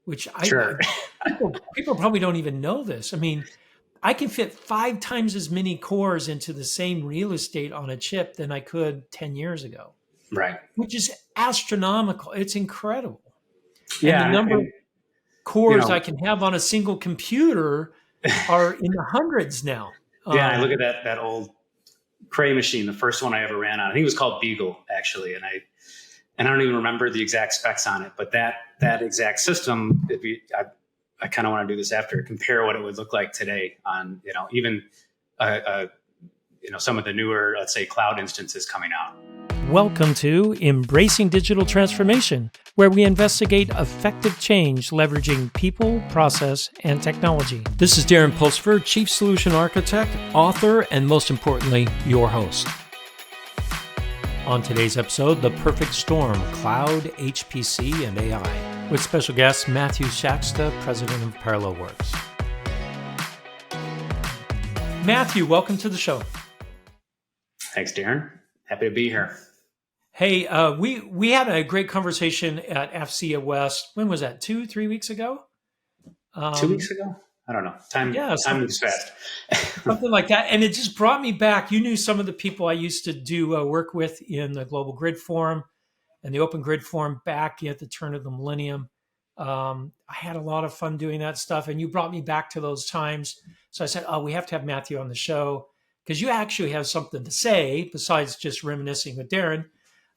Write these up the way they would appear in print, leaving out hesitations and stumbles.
which Sure. people probably don't even know this. I mean, I can fit 5 times as many cores into the same real estate on a chip than I could 10 years ago, Right. which is astronomical. It's incredible. And the Yeah. number of You cores I know, can have on a single computer are in the hundreds now. yeah, I look at that old Cray machine, the first one I ever ran on. I think it was called Beagle, actually. And I don't even remember the exact specs on it, but that exact system, I kind of want to do this after, compare what it would look like today on, even, some of the newer, let's say, cloud instances coming out. Welcome to Embracing Digital Transformation, where we investigate effective change leveraging people, process, and technology. This is Darren Pulsipher, Chief Solution Architect, author, and most importantly, your host. On today's episode, The Perfect Storm, Cloud, HPC, and AI, with special guest Matthew Shaxted, President of ParallelWorks. Matthew, welcome to the show. Thanks, Darren. Happy to be here. Hey, we had a great conversation at FCA West. When was that? 2-3 weeks ago? 2 weeks ago? I don't know. Time moves fast. Something like that. And it just brought me back. You knew some of the people I used to do work with in the Global Grid Forum and the Open Grid Forum back at the turn of the millennium. I had a lot of fun doing that stuff. And you brought me back to those times. So I said, we have to have Matthew on the show because you actually have something to say besides just reminiscing with Darren.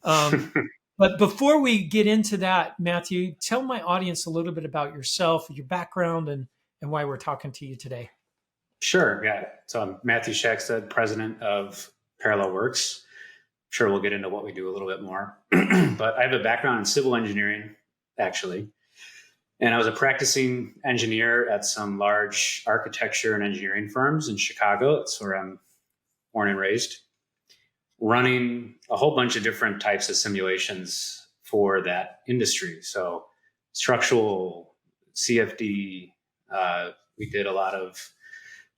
But before we get into that, Matthew, tell my audience a little bit about yourself, your background, and why we're talking to you today. Sure. Yeah. So I'm Matthew Shaxted, president of ParallelWorks. Sure, we'll get into what we do a little bit more. But I have a background in civil engineering, actually. And I was a practicing engineer at some large architecture and engineering firms in Chicago. That's where I'm born and raised, running a whole bunch of different types of simulations for that industry. So structural, CFD, we did a lot of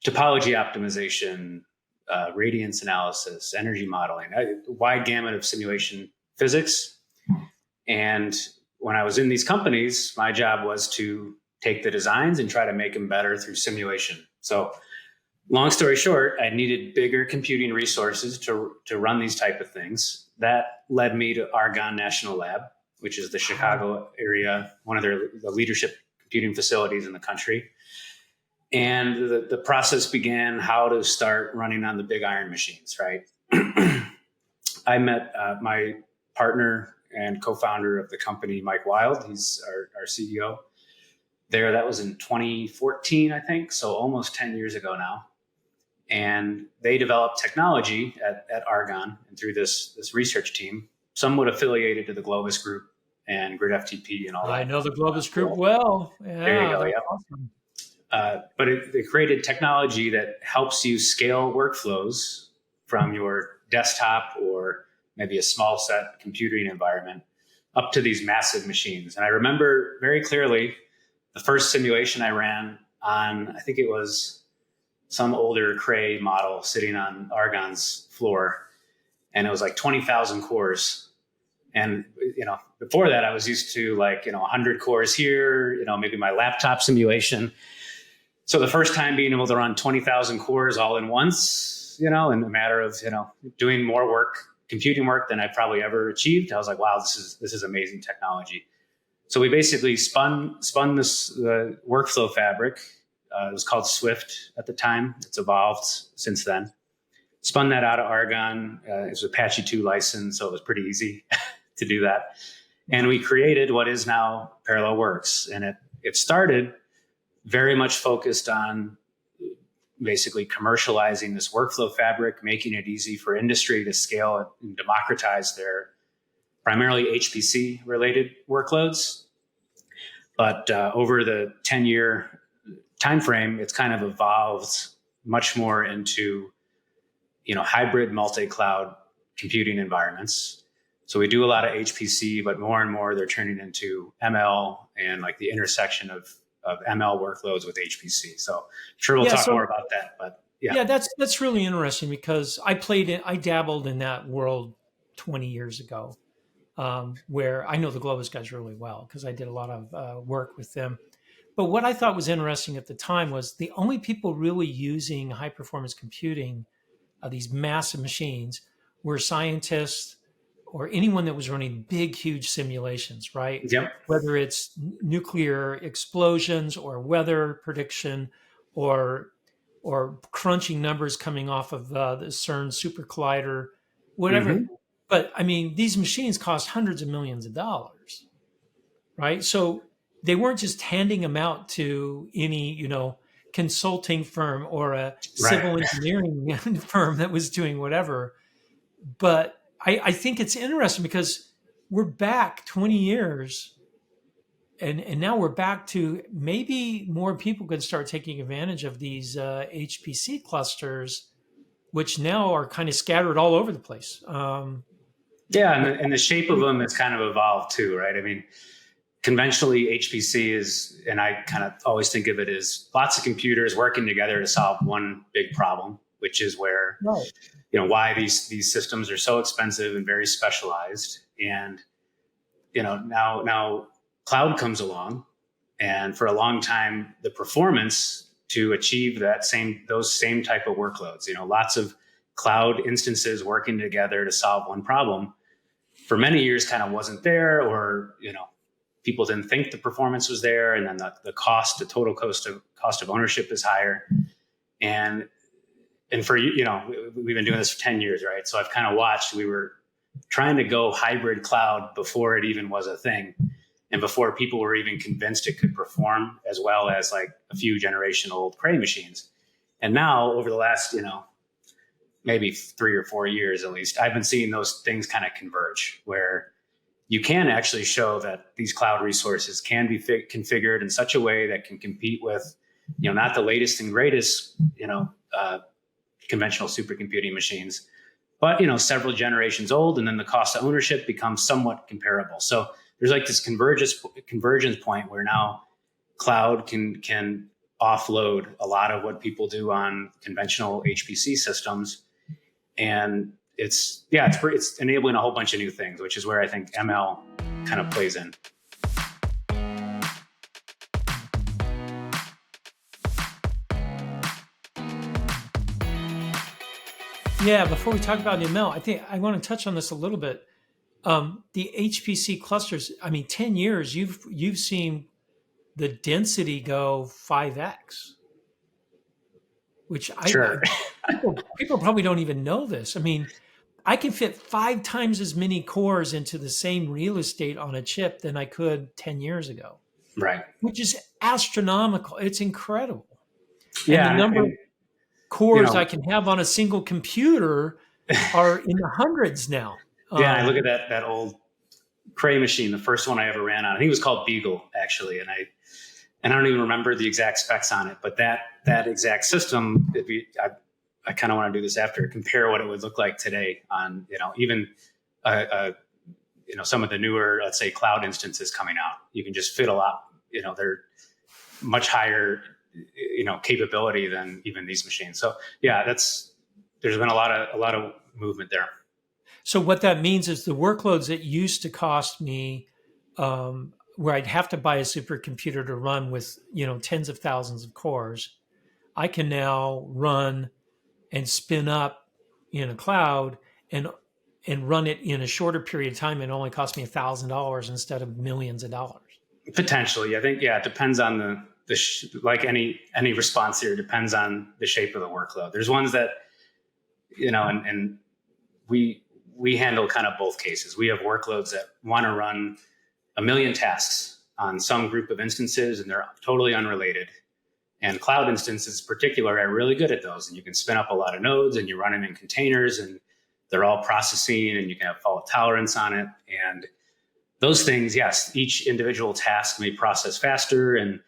topology optimization, radiance analysis, energy modeling, a wide gamut of simulation physics. And when I was in these companies, my job was to take the designs and try to make them better through simulation. So long story short, I needed bigger computing resources to run these type of things. That led me to Argonne National Lab, which is the Chicago area, one of the leadership computing facilities in the country. And the process began how to start running on the big iron machines, right? I met my partner and co-founder of the company, Mike Wild. He's our CEO there. That was in 2014, I think. So almost 10 years ago now. And they developed technology at Argonne and through this research team, somewhat affiliated to the Globus Group and Grid FTP and all that. I know the Globus Group well. Yeah, there you go. Yep. Awesome. But they created technology that helps you scale workflows from your desktop or maybe a small set computing environment up to these massive machines. And I remember very clearly the first simulation I ran on, I think it was some older Cray model sitting on Argonne's floor. And it was like 20,000 cores. And, before that, I was used to 100 cores here, maybe my laptop simulation. So the first time being able to run 20,000 cores all in once, in a matter of, doing more work, computing work than I probably ever achieved. I was like, wow, this is amazing technology. So we basically spun this workflow fabric. It was called Swift at the time. It's evolved since then. Spun that out of Argonne. It was Apache 2 license, so it was pretty easy to do that. And we created what is now ParallelWorks. And it started very much focused on basically commercializing this workflow fabric, making it easy for industry to scale and democratize their primarily HPC related workloads. But over the 10-year timeframe, it's kind of evolved much more into, hybrid multi-cloud computing environments. So we do a lot of HPC, but more and more they're turning into ML and like the intersection of ML workloads with HPC. So sure, we'll talk more about that, but yeah. Yeah, that's really interesting because I dabbled in that world 20 years ago. where I know the Globus guys really well because I did a lot of work with them. But what I thought was interesting at the time was the only people really using high performance computing, these massive machines, were scientists or anyone that was running big, huge simulations, right? Yep. Whether it's nuclear explosions or weather prediction or crunching numbers coming off of the CERN super collider, whatever. Mm-hmm. But I mean, these machines cost hundreds of millions of dollars, right? So they weren't just handing them out to any, consulting firm or a Right. civil engineering firm that was doing whatever. But I think it's interesting because we're back 20 years and now we're back to maybe more people could start taking advantage of these HPC clusters, which now are kind of scattered all over the place. Yeah, and the shape of them has kind of evolved too, right? I mean, conventionally HPC is, and I kind of always think of it as lots of computers working together to solve one big problem, which is where, Right. why these systems are so expensive and very specialized. And, now cloud comes along, and for a long time, the performance to achieve those same type of workloads, lots of cloud instances working together to solve one problem for many years kind of wasn't there, or, people didn't think the performance was there. And then the total cost of ownership is higher. And for, we've been doing this for 10 years, right? So I've kind of watched, we were trying to go hybrid cloud before it even was a thing. And before people were even convinced it could perform as well as like a few generation old Cray machines. And now over the last, maybe 3 or 4 years at least, I've been seeing those things kind of converge, where you can actually show that these cloud resources can be configured in such a way that can compete with, not the latest and greatest, conventional supercomputing machines, but, several generations old, and then the cost of ownership becomes somewhat comparable. So there's like this convergence point where now cloud can offload a lot of what people do on conventional HPC systems. And it's enabling a whole bunch of new things, which is where I think ML kind of plays in. Yeah, before we talk about ML, I think I want to touch on this a little bit. The HPC clusters, I mean, 10 years, you've seen the density go 5x, which Sure. people probably don't even know this. I mean, I can fit 5 times as many cores into the same real estate on a chip than I could 10 years ago, Right. which is astronomical. It's incredible. Yeah. And the number of cores I can have on a single computer are in the hundreds now. Yeah, I look at that old Cray machine, the first one I ever ran on. I think it was called Beagle, actually, and I don't even remember the exact specs on it. But that exact system, I kind of want to do this after, compare what it would look like today on, even some of the newer, let's say, cloud instances coming out. You can just fit a lot. They're much higher, capability than even these machines. So yeah, there's been a lot of movement there. So what that means is the workloads that used to cost me, where I'd have to buy a supercomputer to run with, tens of thousands of cores, I can now run and spin up in a cloud and run it in a shorter period of time. And it only cost me $1,000 instead of millions of dollars. Potentially. I think, it depends on like any response here, depends on the shape of the workload. There's ones that, and we handle kind of both cases. We have workloads that want to run 1 million tasks on some group of instances, and they're totally unrelated. And cloud instances in particular are really good at those. And you can spin up a lot of nodes and you run them in containers and they're all processing and you can have fault tolerance on it. And those things, yes, each individual task may process faster. And,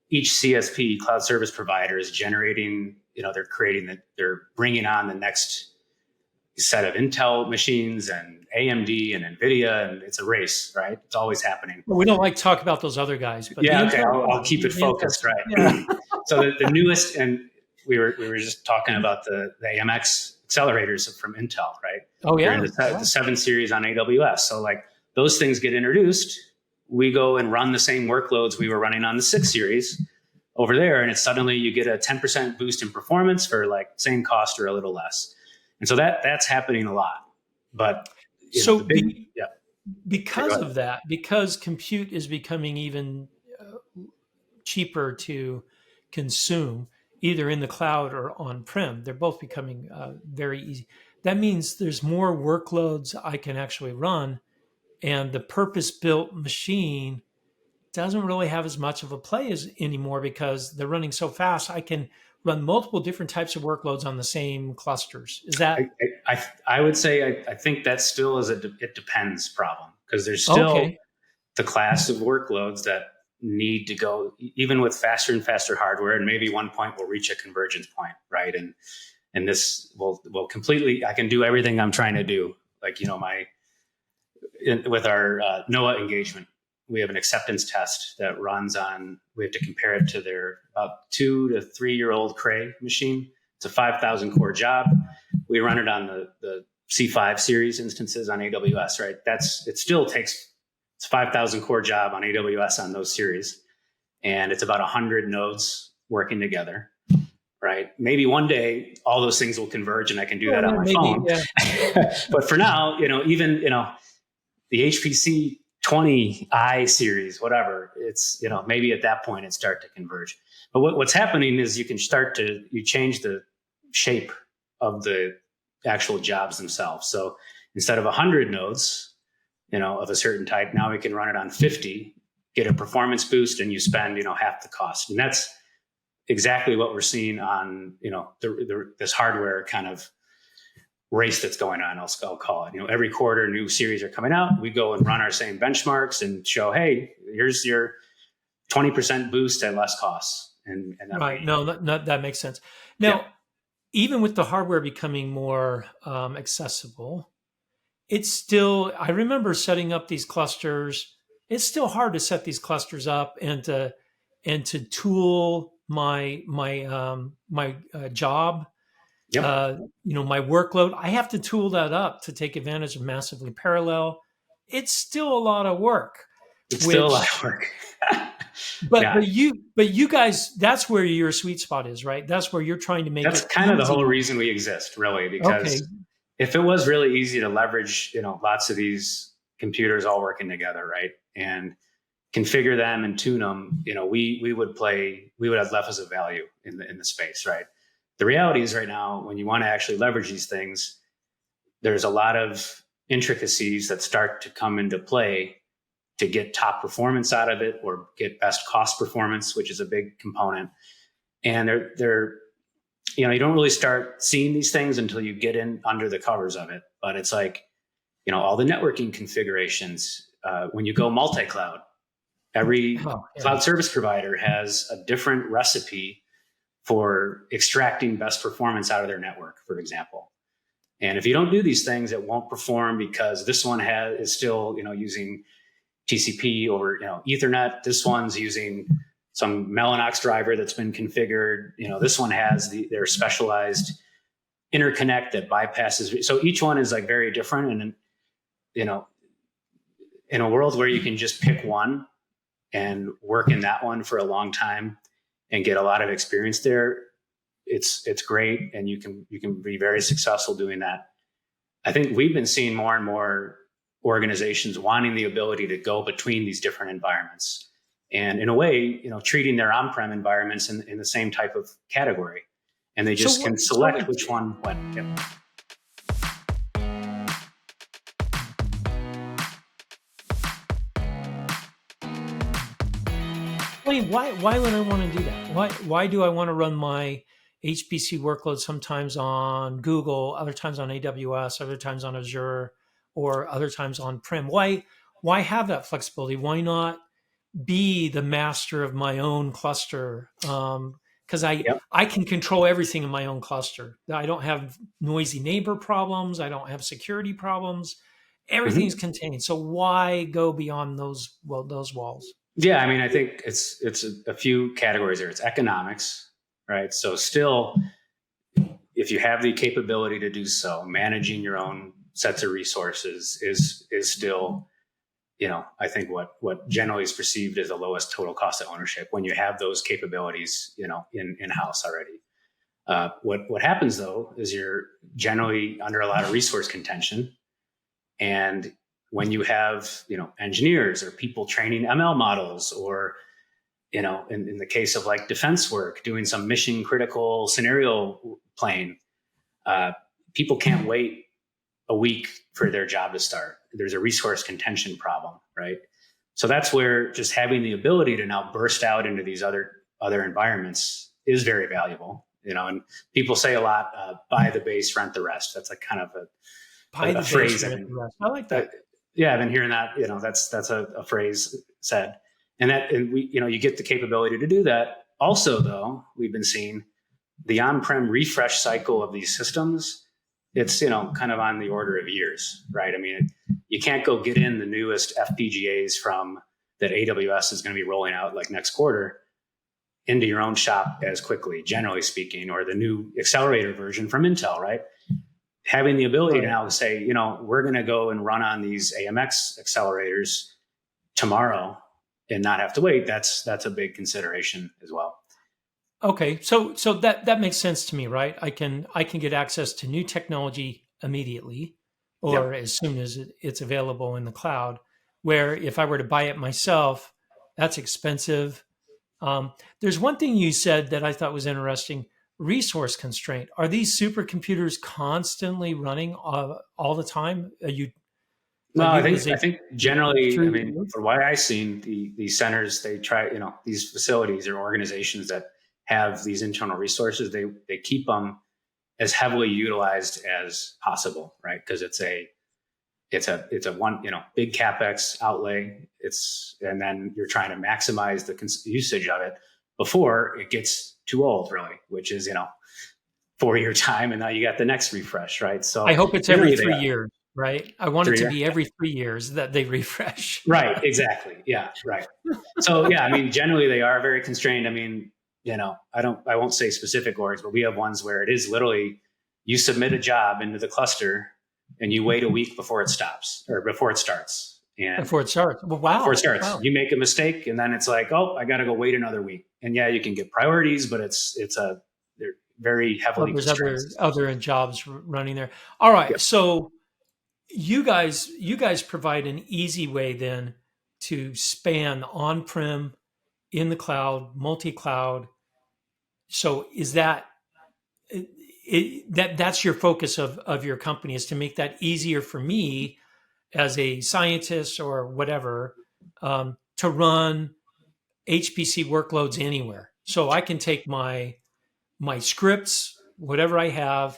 each CSP, cloud service provider, is generating, they're bringing on the next set of Intel machines and AMD and NVIDIA, and it's a race, right? It's always happening. Well, we don't like to talk about those other guys, but yeah, okay, I'll keep it focused, right? Yeah. So the newest, and we were just talking about the AMX accelerators from Intel, right? Oh They're yeah, in the 7 series on AWS. So like those things get introduced, we go and run the same workloads we were running on the 6 series over there, and it's suddenly you get a 10% boost in performance for like same cost or a little less. And so that's happening a lot. But so yeah. because of that, because compute is becoming even cheaper to consume, either in the cloud or on-prem, they're both becoming very easy. That means there's more workloads I can actually run, and the purpose-built machine doesn't really have as much of a play as anymore because they're running so fast. I can run multiple different types of workloads on the same clusters. Is that I would say I think that still is it depends problem, because there's still okay? the class of workloads that need to go even with faster and faster hardware, and maybe one point we'll reach a convergence point, right? And this will completely, I can do everything I'm trying to do, like with our NOAA engagement, we have an acceptance test that runs on, we have to compare it to their about 2 to 3 year old Cray machine. It's a 5,000 core job. We run it on the C5 series instances on AWS, right? It still takes, it's 5,000 core job on AWS on those series. And it's about 100 nodes working together, right? Maybe one day all those things will converge and I can do that on my phone. Yeah. But for now, even, the HPC 20i series, whatever, it's, maybe at that point it start to converge. But what's happening is you change the shape of the actual jobs themselves. So instead of 100 nodes, of a certain type, now we can run it on 50, get a performance boost, and you spend, half the cost. And that's exactly what we're seeing on, this hardware kind of race that's going on, I'll call it. Every quarter new series are coming out. We go and run our same benchmarks and show, hey, here's your 20% boost at less costs. And right. That makes sense. Now, even with the hardware becoming more accessible, it's still, I remember setting up these clusters. It's still hard to set these clusters up and to tool my job. Yep. My workload, I have to tool that up to take advantage of massively parallel. It's still a lot of work. Still a lot of work. but you guys, that's where your sweet spot is, right? That's where you're trying to make that's it kind easy. of the whole reason we exist, really, because if it was really easy to leverage, lots of these computers all working together, right, and configure them and tune them, we would have left us a value in the space, right? The reality is right now, when you want to actually leverage these things, there's a lot of intricacies that start to come into play to get top performance out of it or get best cost performance, which is a big component. And you don't really start seeing these things until you get in under the covers of it. But it's like, all the networking configurations, when you go multi-cloud, every cloud service provider has a different recipe for extracting best performance out of their network, for example. And if you don't do these things, it won't perform because this one is still, using TCP over, Ethernet. This one's using some Mellanox driver that's been configured. This one has their specialized interconnect that bypasses. So each one is like very different. And, in a world where you can just pick one and work in that one for a long time and get a lot of experience there, it's great, and you can be very successful doing that. I think we've been seeing more and more organizations wanting the ability to go between these different environments, and in a way, treating their on-prem environments in the same type of category, and they just can select which one when. Yep. Why would I want to do that? Why do I want to run my HPC workload sometimes on Google, other times on AWS, other times on Azure, or other times on prem? Why have that flexibility? Why not be the master of my own cluster? Because I can control everything in my own cluster. I don't have noisy neighbor problems. I don't have security problems. Everything's contained. So why go beyond those walls? Yeah, I mean, I think it's a few categories there. It's economics, right? So still, if you have the capability to do so, managing your own sets of resources is still, I think what generally is perceived as the lowest total cost of ownership when you have those capabilities, in house already. What happens though is you're generally under a lot of resource contention, and when you have engineers or people training ML models, or in the case of like defense work, doing some mission critical scenario playing, people can't wait a week for their job to start. There's a resource contention problem, right? So that's where just having the ability to now burst out into these other environments is very valuable. And people say a lot, buy the base, rent the rest. That's like kind of a phrase. I like that. Yeah, I've been hearing that. That's a phrase said, and we, you get the capability to do that. Also, though, we've been seeing the on-prem refresh cycle of these systems. It's kind of on the order of years, right? I mean, you can't go get in the newest FPGAs from that AWS is going to be rolling out like next quarter into your own shop as quickly, generally speaking, or the new accelerator version from Intel, right? Having the ability to now say, we're going to go and run on these AMX accelerators tomorrow and not have to wait. That's a big consideration as well. Okay, so that makes sense to me, right? I can get access to new technology immediately, or as soon as it's available in the cloud. Where if I were to buy it myself, that's expensive. There's one thing you said that I thought was interesting: resource constraint. Are these supercomputers constantly running all the time? No, I think generally, I mean, for what I've seen, the centers, they try, these facilities or organizations that have these internal resources, they keep them as heavily utilized as possible, right? Because it's a one, big CapEx outlay. And then you're trying to maximize the usage of it before it gets too old, really, which is, 4-year time. And now you got the next refresh, right? So I hope it's every 3 years, right? I want it to be every 3 years that they refresh. Right. Exactly. Yeah. Right. So yeah, I mean, generally they are very constrained. I mean, I won't say specific orgs, but we have ones where it is literally you submit a job into the cluster and you wait a week before it stops or before it starts. And before it starts. Well, wow. Before it starts, wow. You make a mistake and then it's like, oh, I got to go wait another week. And yeah, you can get priorities, but they're very heavily constrained. There's other jobs running there. All right. Yep. So you guys provide an easy way then to span on-prem, in the cloud, multi-cloud. So is that's your focus of your company, is to make that easier for me as a scientist or whatever, to run HPC workloads anywhere. So I can take my scripts, whatever I have,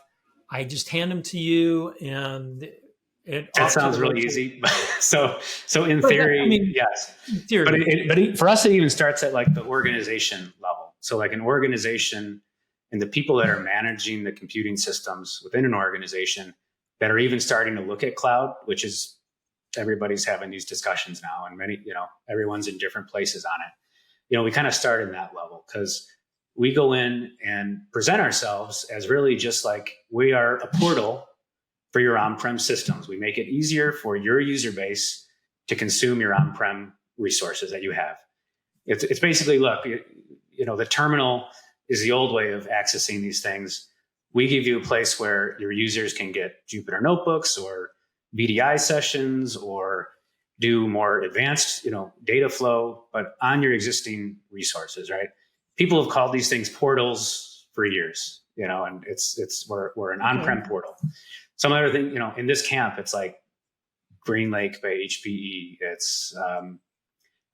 I just hand them to you, and that sounds really easy. So in theory, yes. In theory. But for us, it even starts at like the organization level. So like an organization and the people that are managing the computing systems within an organization that are even starting to look at cloud, which is everybody's having these discussions now, and many, everyone's in different places on it. We kind of start in that level because we go in and present ourselves as really just like we are a portal for your on-prem systems. We make it easier for your user base to consume your on-prem resources that you have. It's basically, look, the terminal is the old way of accessing these things. We give you a place where your users can get Jupyter notebooks or VDI sessions or do more advanced, data flow, but on your existing resources, right? People have called these things portals for years, and we're an on-prem portal. Some other thing, in this camp, it's like GreenLake by HPE. It's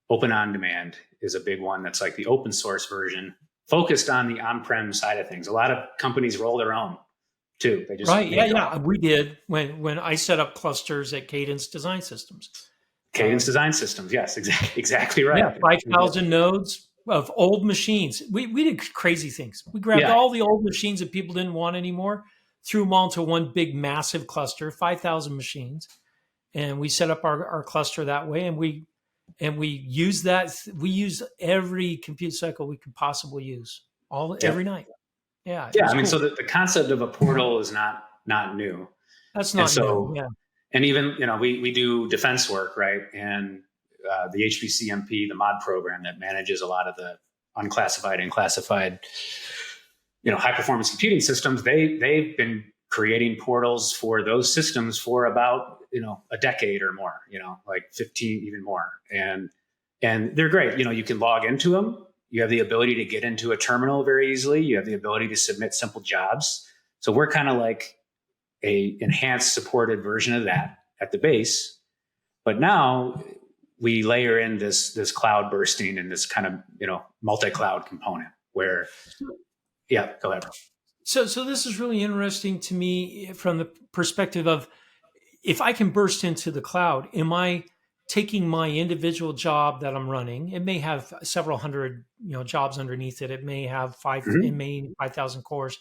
Open On Demand is a big one. That's like the open source version focused on the on-prem side of things. A lot of companies roll their own too. They just yeah. We did when I set up clusters at Cadence Design Systems. Cadence Design Systems, yes, exactly right. Yeah, 5,000 nodes of old machines. We did crazy things. We grabbed all the old machines that people didn't want anymore, threw them all into one big massive cluster, 5,000 machines, and we set up our cluster that way. And we use that. We use every compute cycle we could possibly use every night. Yeah, it Yeah, was I mean, cool. so the concept of a portal is not new. That's And not new. so, Yeah. and even, we do defense work, right? And the HPCMP, the mod program that manages a lot of the unclassified and classified, high performance computing systems, they've been creating portals for those systems for about, a decade or more, like 15, even more. And they're great. You can log into them. You have the ability to get into a terminal very easily. You have the ability to submit simple jobs. So we're kind of like a enhanced supported version of that at the base. But now we layer in this cloud bursting and this kind of, multi-cloud component where, yeah, go ahead. So this is really interesting to me from the perspective of, if I can burst into the cloud, am I taking my individual job that I'm running? It may have several hundred, jobs underneath it. It may have Mm-hmm. it may 5,000 cores.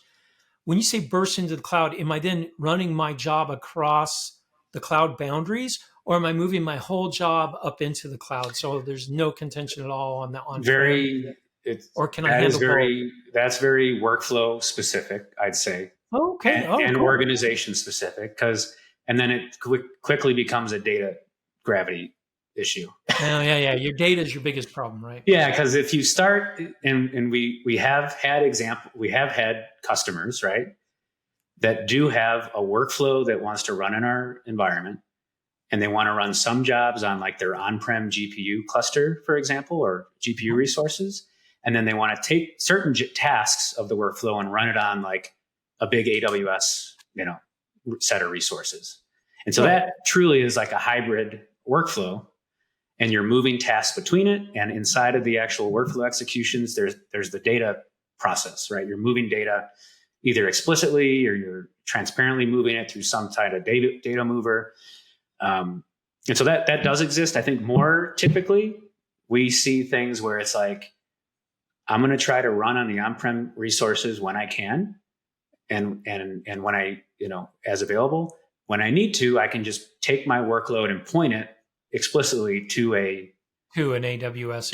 When you say burst into the cloud, am I then running my job across the cloud boundaries, or am I moving my whole job up into the cloud? So there's no contention at all on the on-prem, Very, it's, or can I handle both? that's very workflow specific, I'd say, Oh, okay. Oh, and cool. organization specific, and then it quickly becomes a data gravity issue. Oh, yeah, yeah. Your data is your biggest problem, right? Yeah, because if you start, and we have had customers, right, that do have a workflow that wants to run in our environment, and they want to run some jobs on like their on-prem GPU cluster, for example, or GPU resources, and then they want to take certain tasks of the workflow and run it on like a big AWS, set of resources. And so Right. that truly is like a hybrid workflow, and you're moving tasks between it. And inside of the actual workflow executions, there's the data process, right? You're moving data either explicitly or you're transparently moving it through some type of data mover. And so that does exist. I think more typically we see things where it's like, I'm going to try to run on the on-prem resources when I can, and when I, as available. When I need to, I can just take my workload and point it explicitly to an AWS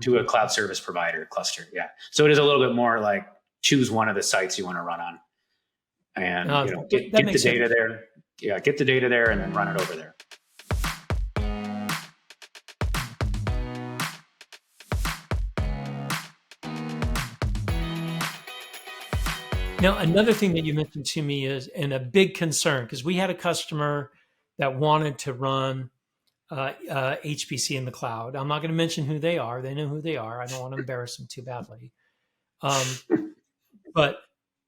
to a cloud service provider cluster. Yeah. So it is a little bit more like choose one of the sites you want to run on, and get the data there. Yeah, get the data there and then run it over there. Now, another thing that you mentioned to me is, and a big concern, because we had a customer that wanted to run HPC in the cloud. I'm not going to mention who they are. They know who they are. I don't want to embarrass them too badly. But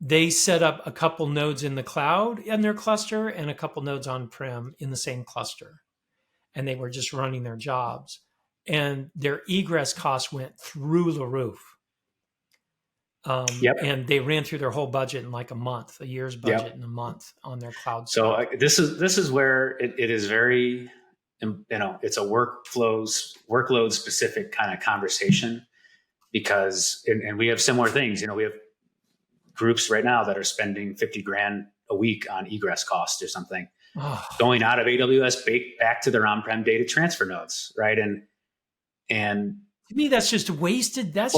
they set up a couple nodes in the cloud in their cluster and a couple nodes on-prem in the same cluster. And they were just running their jobs. And their egress costs went through the roof. Yep. And they ran through their whole budget in like a month, a year's budget in a month on their cloud. So this is where it is very, it's a workload specific kind of conversation, because, and we have similar things. We have groups right now that are spending 50 grand a week on egress costs or something, going out of AWS back to their on-prem data transfer nodes, right? And to me, that's just wasted. They're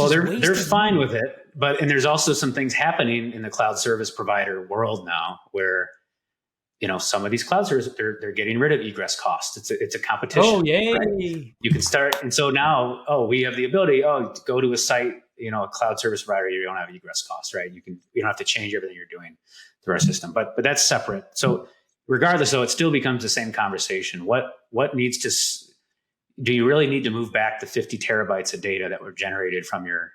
fine with it, and there's also some things happening in the cloud service provider world now where, some of these cloud services, they're getting rid of egress costs. It's a competition. Oh, yay! Right? You can start, and so now, we have the ability. To go to a site, a cloud service provider, you don't have egress costs, right? You don't have to change everything you're doing through our system, but that's separate. So regardless, though, it still becomes the same conversation. What needs to do you really need to move back the 50 terabytes of data that were generated from your,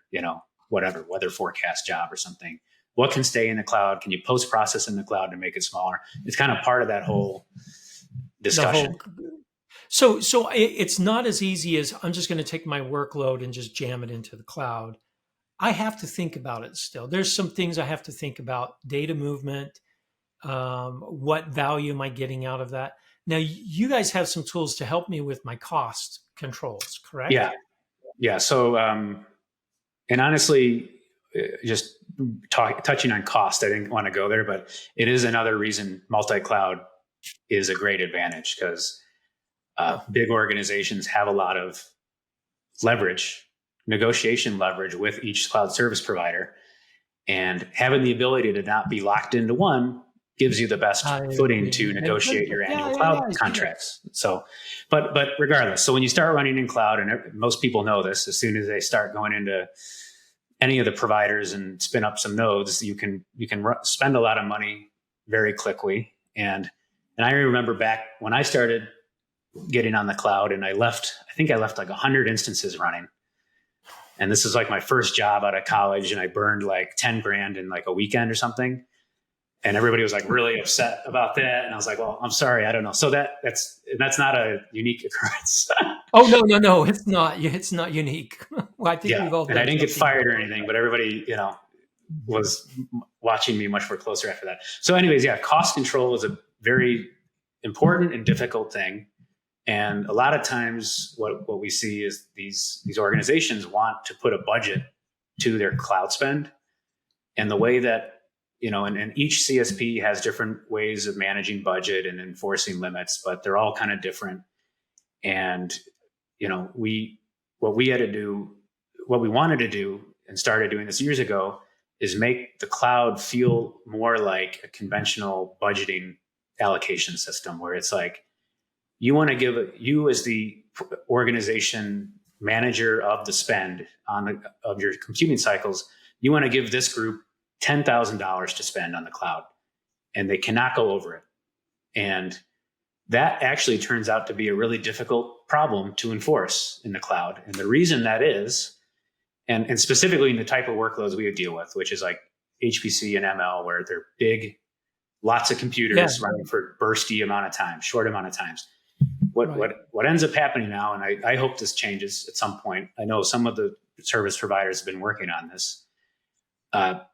whatever weather forecast job or something? What can stay in the cloud? Can you post-process in the cloud to make it smaller? It's kind of part of that whole discussion. So it's not as easy as I'm just going to take my workload and just jam it into the cloud. I have to think about it still. There's some things I have to think about: data movement. What value am I getting out of that? Now, you guys have some tools to help me with my cost controls, correct? Yeah. So, and honestly, just touching on cost, I didn't want to go there, but it is another reason multi-cloud is a great advantage, because big organizations have a lot of negotiation leverage with each cloud service provider. And having the ability to not be locked into one gives you the best footing to negotiate your annual cloud contracts. So, but regardless, so when you start running in cloud, and most people know this, as soon as they start going into any of the providers and spin up some nodes, you can spend a lot of money very quickly. And I remember back when I started getting on the cloud, and I think I left like 100 instances running. And this is like my first job out of college, and I burned like 10 grand in like a weekend or something. And everybody was like really upset about that. And I was like, well, I'm sorry, I don't know. So that's not a unique occurrence. Oh, no, it's not. It's not unique. Well, I think we've all and I didn't get fired or anything, but everybody, was watching me much more closer after that. So anyways, cost control is a very important and difficult thing. And a lot of times what we see is these organizations want to put a budget to their cloud spend. And the way that, and each CSP has different ways of managing budget and enforcing limits, but they're all kind of different. And, what we wanted to do and started doing this years ago is make the cloud feel more like a conventional budgeting allocation system, where it's like, you as the organization manager of the spend of your computing cycles, you want to give this group $10,000 to spend on the cloud, and they cannot go over it. And that actually turns out to be a really difficult problem to enforce in the cloud. And the reason that is, and specifically in the type of workloads we would deal with, which is like HPC and ML, where they're big, lots of computers running for bursty amount of time, short amount of times. What ends up happening now, and I hope this changes at some point. I know some of the service providers have been working on this.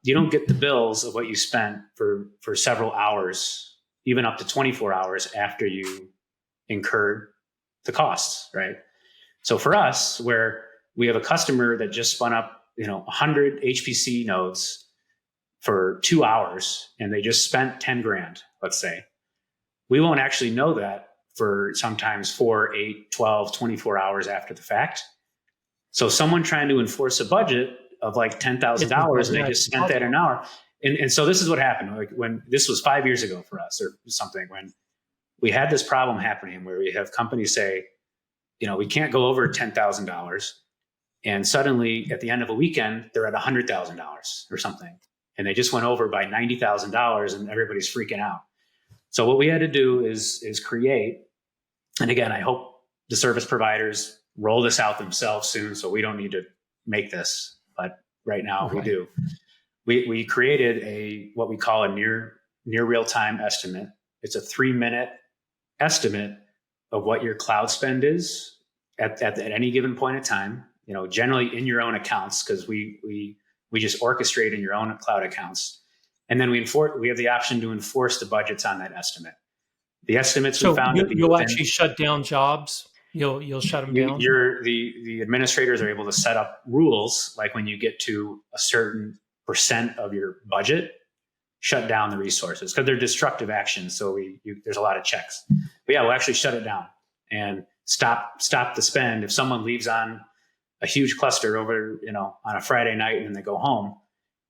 You don't get the bills of what you spent for several hours, even up to 24 hours after you incurred the costs, right? So for us, where we have a customer that just spun up, 100 HPC nodes for 2 hours, and they just spent 10 grand, let's say, we won't actually know that for sometimes 4, 8, 12, 24 hours after the fact. So someone trying to enforce a budget of like $10,000 and they just spent that in an hour. And so this is what happened. Like when this was 5 years ago for us or something, when we had this problem happening where we have companies say, we can't go over $10,000. And suddenly at the end of a weekend, they're at $100,000 or something. And they just went over by $90,000 and everybody's freaking out. So what we had to do is create, and again, I hope the service providers roll this out themselves soon, so we don't need to make this. But right now we do. We created what we call a near real time estimate. It's a 3-minute estimate of what your cloud spend is at any given point in time. Generally in your own accounts, because we just orchestrate in your own cloud accounts. And then we have the option to enforce the budgets on that estimate. The estimates we found you'll actually shut down jobs. You'll shut them down. The administrators are able to set up rules, like when you get to a certain percent of your budget, shut down the resources because they're destructive actions. So there's a lot of checks. But we'll actually shut it down and stop the spend. If someone leaves on a huge cluster over, on a Friday night and then they go home,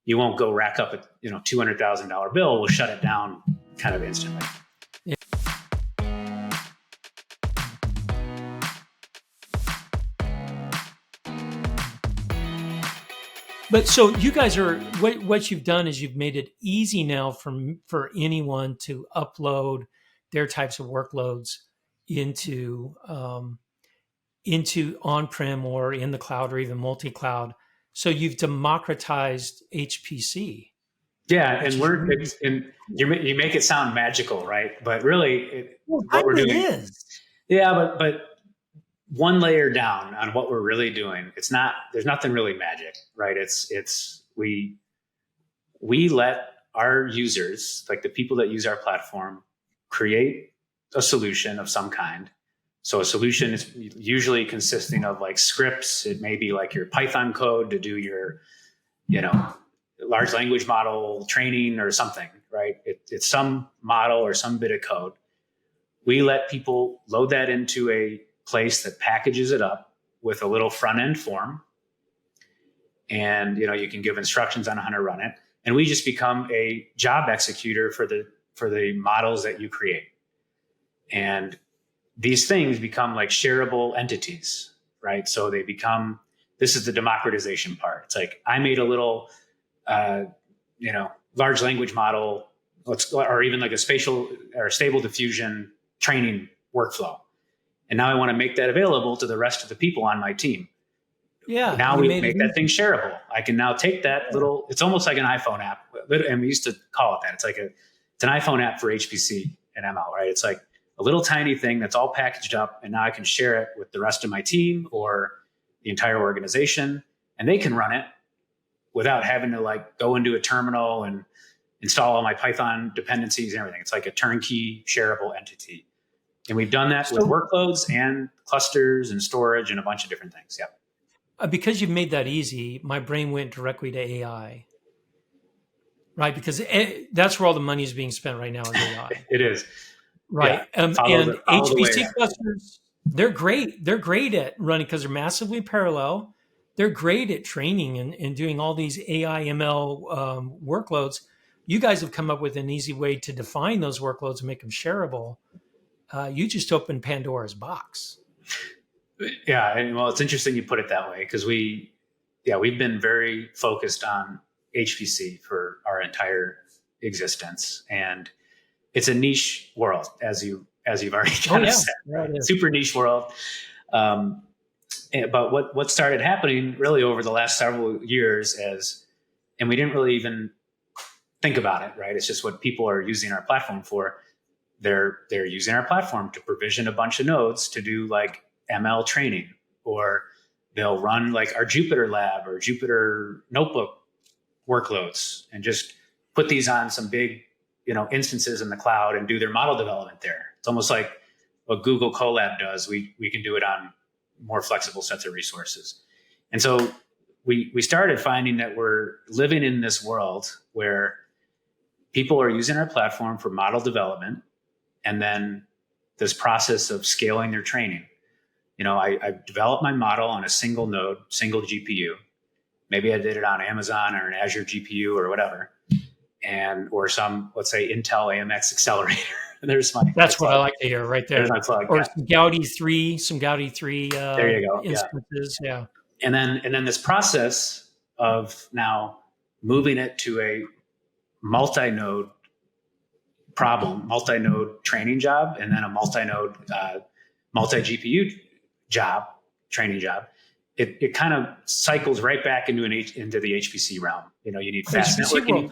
you won't go rack up a $200,000 bill. We'll shut it down kind of instantly. Yeah. But so you guys are what you've done is you've made it easy now for anyone to upload their types of workloads into on-prem or in the cloud or even multi-cloud. So you've democratized HPC. Yeah, and you make it sound magical, right? But really, what we're doing is. Yeah, but one layer down on what we're really doing. There's nothing really magic, right? We let our users, like the people that use our platform, create a solution of some kind. So a solution is usually consisting of like scripts. It may be like your Python code to do your, large language model training or something, right? It's some model or some bit of code. We let people load that into a place that packages it up with a little front end form. And, you can give instructions on how to run it. and we just become a job executor for the models that you create. And these things become like shareable entities, right? So they become, this is the democratization part. It's like I made a little, large language model, or even like a spatial or stable diffusion training workflow. And now I want to make that available to the rest of the people on my team. Yeah. Now we make that thing shareable. I can now take that little, it's almost like an iPhone app. And we used to call it that. It's an iPhone app for HPC and ML, right? It's like a little tiny thing that's all packaged up. And now I can share it with the rest of my team or the entire organization, and they can run it without having to like go into a terminal and install all my Python dependencies and everything. It's like a turnkey shareable entity. And we've done that with workloads and clusters and storage and a bunch of different things. Yeah. Because you've made that easy, my brain went directly to AI, right? Because that's where all the money is being spent right now is AI. It is. Right. Yeah. And HPC clusters, they're great. They're great at running because they're massively parallel. They're great at training and doing all these AI ML workloads. You guys have come up with an easy way to define those workloads and make them shareable. You just opened Pandora's box. Yeah, and well, it's interesting you put it that way because we've been very focused on HPC for our entire existence, and it's a niche world, as you've already kind of said, right? Super niche world. But what started happening really over the last several years and we didn't really even think about it, right? It's just what people are using our platform for. They're using our platform to provision a bunch of nodes to do like ML training, or they'll run like our Jupyter lab or Jupyter notebook workloads and just put these on some big, instances in the cloud and do their model development there. It's almost like what Google Colab does. We can do it on more flexible sets of resources. And so we started finding that we're living in this world where people are using our platform for model development, and then this process of scaling their training. I developed my model on a single node, single GPU. Maybe I did it on Amazon or an Azure GPU or whatever, or some, let's say, Intel AMX accelerator. That's what I like to hear right there. Or some Gaudi 3. There you go. Instances. Yeah. And then this process of now moving it to a multi-node problem, multi-node training job, and then a multi-node, multi-GPU training job. It kind of cycles right back into the HPC realm. You need fast networking,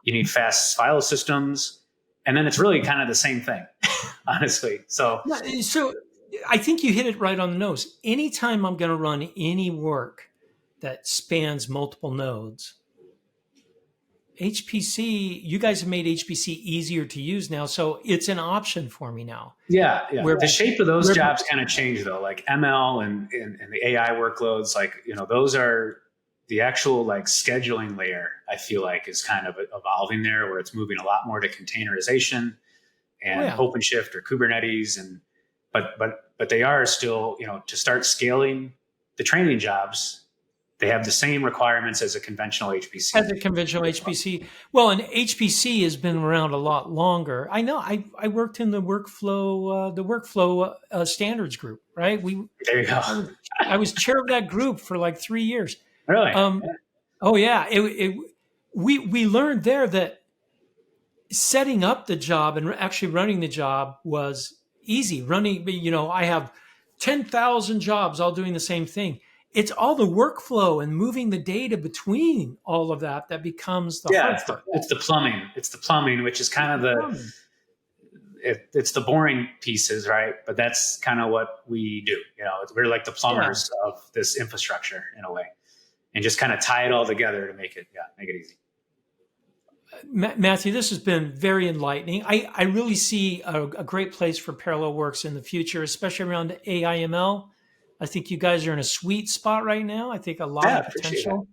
you need fast file systems, and then it's really kind of the same thing, honestly. So I think you hit it right on the nose. Anytime I'm going to run any work that spans multiple nodes, HPC, you guys have made HPC easier to use now, so it's an option for me now. Yeah. The shape of those jobs kind of change though, like ML and the AI workloads, those are the actual like scheduling layer. I feel like is kind of evolving there, where it's moving a lot more to containerization and OpenShift or Kubernetes, but they are still, to start scaling the training jobs, they have the same requirements as a conventional HPC. Well, and HPC has been around a lot longer. I know. I worked in the workflow standards group, right? There you go. I was chair of that group for like 3 years. Really? Oh yeah. We learned there that setting up the job and actually running the job was easy. I have 10,000 jobs all doing the same thing. It's all the workflow and moving the data between all of that becomes the hard part. It's the plumbing. It's the plumbing, which is kind of it's the boring pieces, right? But that's kind of what we do. We're like the plumbers of this infrastructure in a way, and just kind of tie it all together to make it easy. Matthew, this has been very enlightening. I really see a great place for Parallel Works in the future, especially around AI ML. I think you guys are in a sweet spot right now. I think a lot of potential.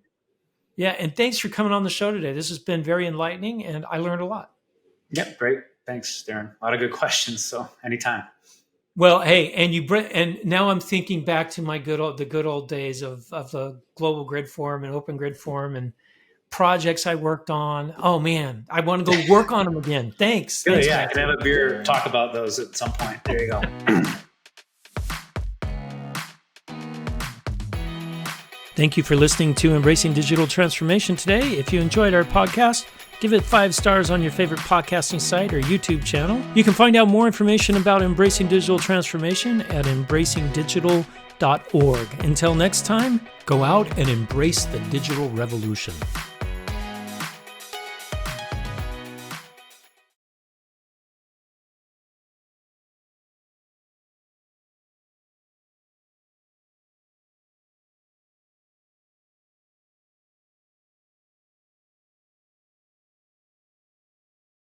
Yeah, and thanks for coming on the show today. This has been very enlightening, and I learned a lot. Yep, great. Thanks, Darren. A lot of good questions. So anytime. Well, hey, and now I'm thinking back to the good old days of the Global Grid Forum and Open Grid Forum and projects I worked on. Oh man, I want to go work on them again. Thanks. Good, Thanks, yeah, I Matthew. can have a beer, talk about those at some point. There you go. Thank you for listening to Embracing Digital Transformation today. If you enjoyed our podcast, give it 5 stars on your favorite podcasting site or YouTube channel. You can find out more information about Embracing Digital Transformation at embracingdigital.org. Until next time, go out and embrace the digital revolution.